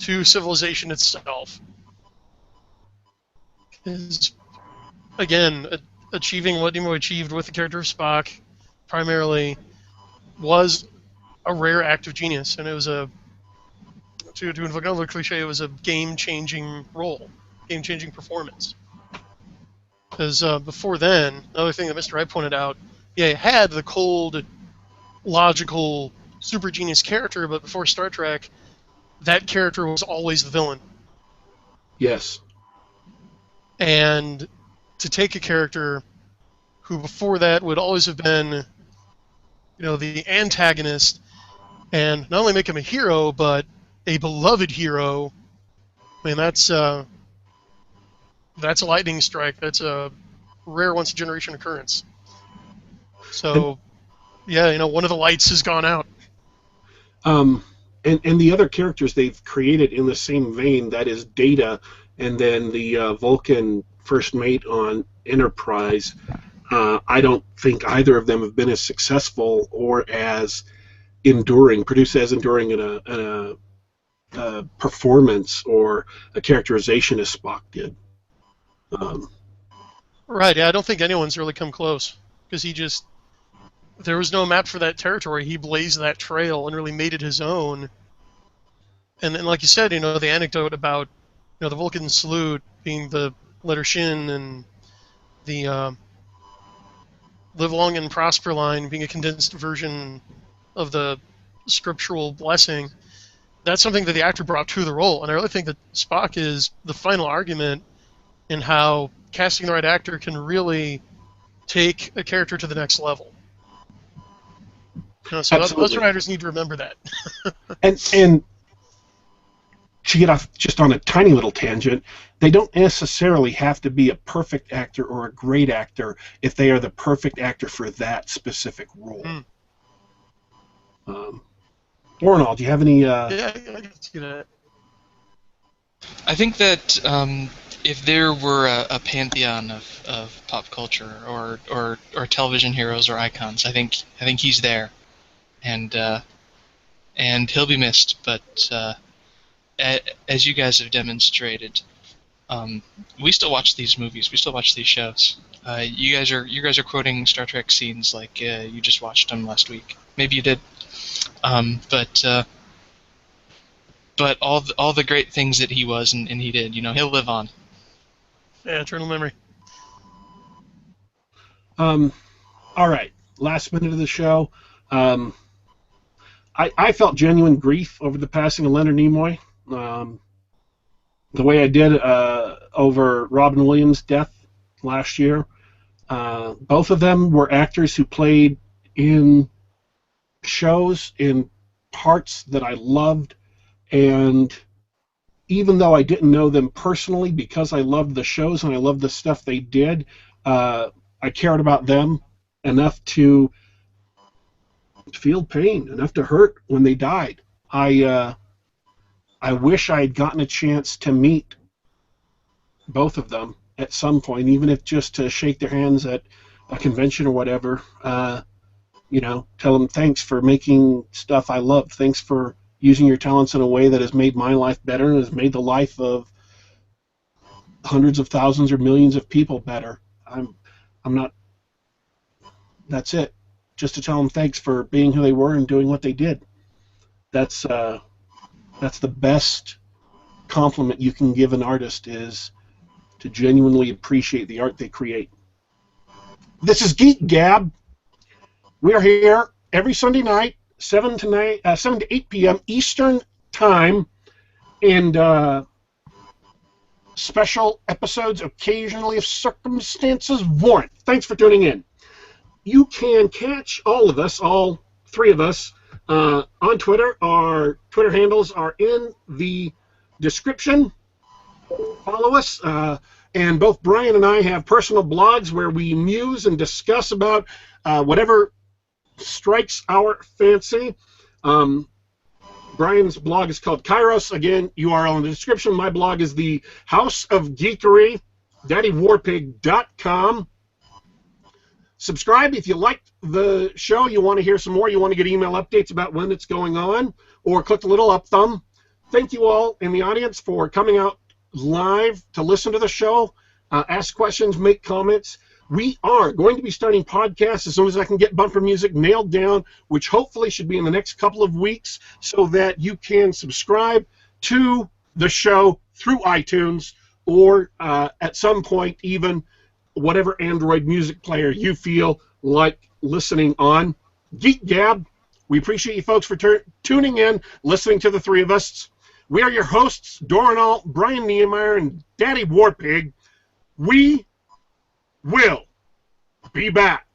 to civilization itself. Is, again, achieving what Nimoy achieved with the character of Spock primarily was a rare act of genius, and it was to invoke another cliche, it was a game-changing role, game-changing performance. Because before then, another thing that Mr. Wright pointed out, yeah, it had the cold, logical, super genius character, but before Star Trek, that character was always the villain. Yes. And to take a character who before that would always have been, you know, the antagonist, and not only make him a hero, but a beloved hero, I mean, that's a lightning strike. That's a rare once-a-generation occurrence. So, yeah, you know, one of the lights has gone out. And the other characters they've created in the same vein, that is Data, and then the Vulcan first mate on Enterprise, I don't think either of them have been as successful or as enduring, produced as enduring in a performance or a characterization as Spock did. Right, yeah, I don't think anyone's really come close, because there was no map for that territory. He blazed that trail and really made it his own. And then, like you said, you know, the anecdote about, you know, the Vulcan salute being the letter Shin, and the live long and prosper line being a condensed version of the scriptural blessing. That's something that the actor brought to the role, and I really think that Spock is the final argument in how casting the right actor can really take a character to the next level. You know, so those writers need to remember that. and to get off just on a tiny little tangent, they don't necessarily have to be a perfect actor or a great actor if they are the perfect actor for that specific role. Ornal, do you have any... Yeah, I can see that. I think that if there were a pantheon of pop culture or television heroes or icons, I think he's there, and he'll be missed. But as you guys have demonstrated, we still watch these movies, we still watch these shows. You guys are quoting Star Trek scenes like you just watched them last week. Maybe you did, but all the great things that he was and he did, you know, he'll live on. Yeah, eternal memory. All right, last minute of the show. I felt genuine grief over the passing of Leonard Nimoy, the way I did over Robin Williams' death last year. Both of them were actors who played in shows, in parts that I loved, and even though I didn't know them personally, because I loved the shows and I loved the stuff they did, I cared about them enough to feel pain, enough to hurt when they died. I wish I had gotten a chance to meet both of them at some point, even if just to shake their hands at a convention or whatever. You know, tell them thanks for making stuff I love. Thanks for using your talents in a way that has made my life better and has made the life of hundreds of thousands or millions of people better. I'm not. That's it. Just to tell them thanks for being who they were and doing what they did. That's the best compliment you can give an artist, is to genuinely appreciate the art they create. This is Geek Gab. We're here every Sunday night, 7 to 8 p.m. Eastern Time, and special episodes occasionally if circumstances warrant. Thanks for tuning in. you can catch all of us, all three of us, on Twitter. Our Twitter handles are in the description. Follow us. And both Brian and I have personal blogs where we muse and discuss about whatever strikes our fancy. Brian's blog is called Kairos. Again, URL in the description. My blog is the House of Geekery, daddywarpig.com. Subscribe if you liked the show, you want to hear some more, you want to get email updates about when it's going on, or click the little up thumb. Thank you all in the audience for coming out live to listen to the show, ask questions, make comments. We are going to be starting podcasts as soon as I can get bumper music nailed down, which hopefully should be in the next couple of weeks, so that you can subscribe to the show through iTunes or at some point even whatever Android music player you feel like listening on. Geek Gab, we appreciate you folks for tuning in, listening to the three of us. We are your hosts, Dorinal, Brian Niemeyer, and Daddy Warpig. We will be back.